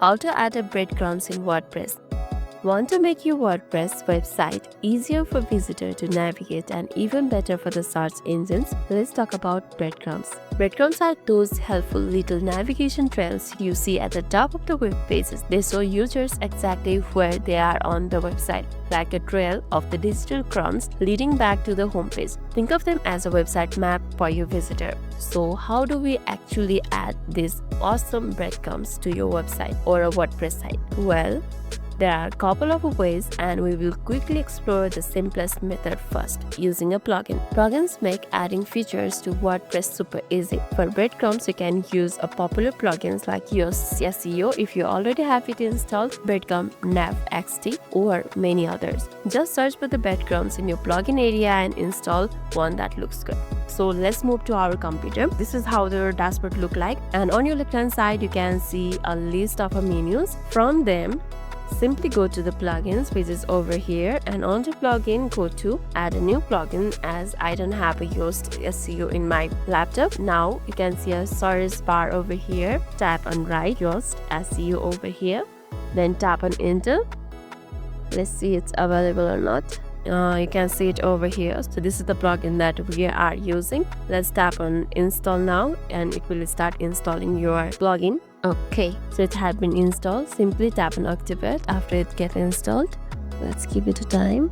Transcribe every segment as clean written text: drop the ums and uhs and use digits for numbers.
How to add a breadcrumbs in WordPress. Want to make your WordPress website easier for visitors to navigate and even better for the search engines? Let's talk about breadcrumbs. Breadcrumbs are those helpful little navigation trails you see at the top of the web pages. They show users exactly where they are on the website, like a trail of the digital crumbs leading back to the homepage. Think of them as a website map for your visitor. So how do we actually add these awesome breadcrumbs to your website or a WordPress site? Well, there are a couple of ways, and we will quickly explore the simplest method first, using a plugin. Plugins make adding features to WordPress super easy. For breadcrumbs, you can use a popular plugins like Yoast SEO if you already have it installed, Breadcrumb Nav XT, or many others. Just search for the breadcrumbs in your plugin area and install one that looks good. So let's move to our computer. This is how the dashboard look like, and on your left hand side you can see a list of menus. From them, simply go to the plugins, which is over here, and on the plugin go to add a new plugin. As I don't have a Yoast SEO in my laptop, now you can see a search bar over here. Tap on write Yoast SEO over here, then tap on enter. Let's see it's available or not. You can see it over here. So this is the plugin that we are using. Let's tap on install now, and it will start installing your plugin. Okay, so it had been installed. Simply tap on activate after it gets installed. Let's give it a time.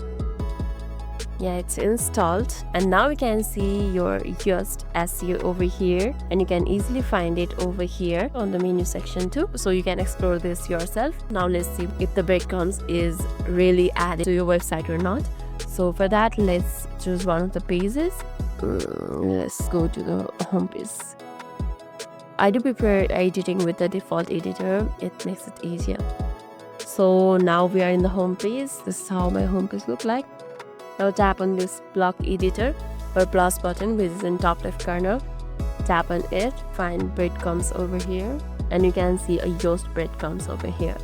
Yeah, it's installed, and now you can see your Yoast SEO over here, and you can easily find it over here on the menu section too, so you can explore this yourself. Now let's see if the breadcrumbs is really added to your website or not. So for that, let's choose one of the pages. Let's go to the home page. I do prefer editing with the default editor. It makes it easier. So now we are in the home page. This is how my home page look like. Now tap on this block editor or plus button, which is in top left corner. Tap on it, find breadcrumbs over here, and you can see a Yoast breadcrumbs over here.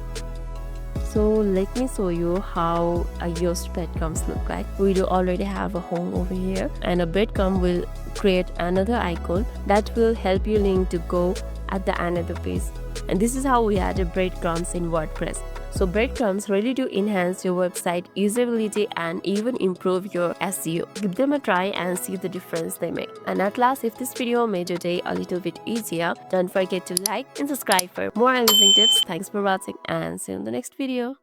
So let me show you how a Yoast breadcrumbs look like. We do already have a home over here, and a breadcrumb will create another icon that will help you link to go at the another page. And this is how we add breadcrumbs in WordPress. So breadcrumbs really do enhance your website usability and even improve your SEO. Give them a try and see the difference they make. And at last, if this video made your day a little bit easier, don't forget to like and subscribe for more amazing tips. Thanks for watching, and see you in the next video.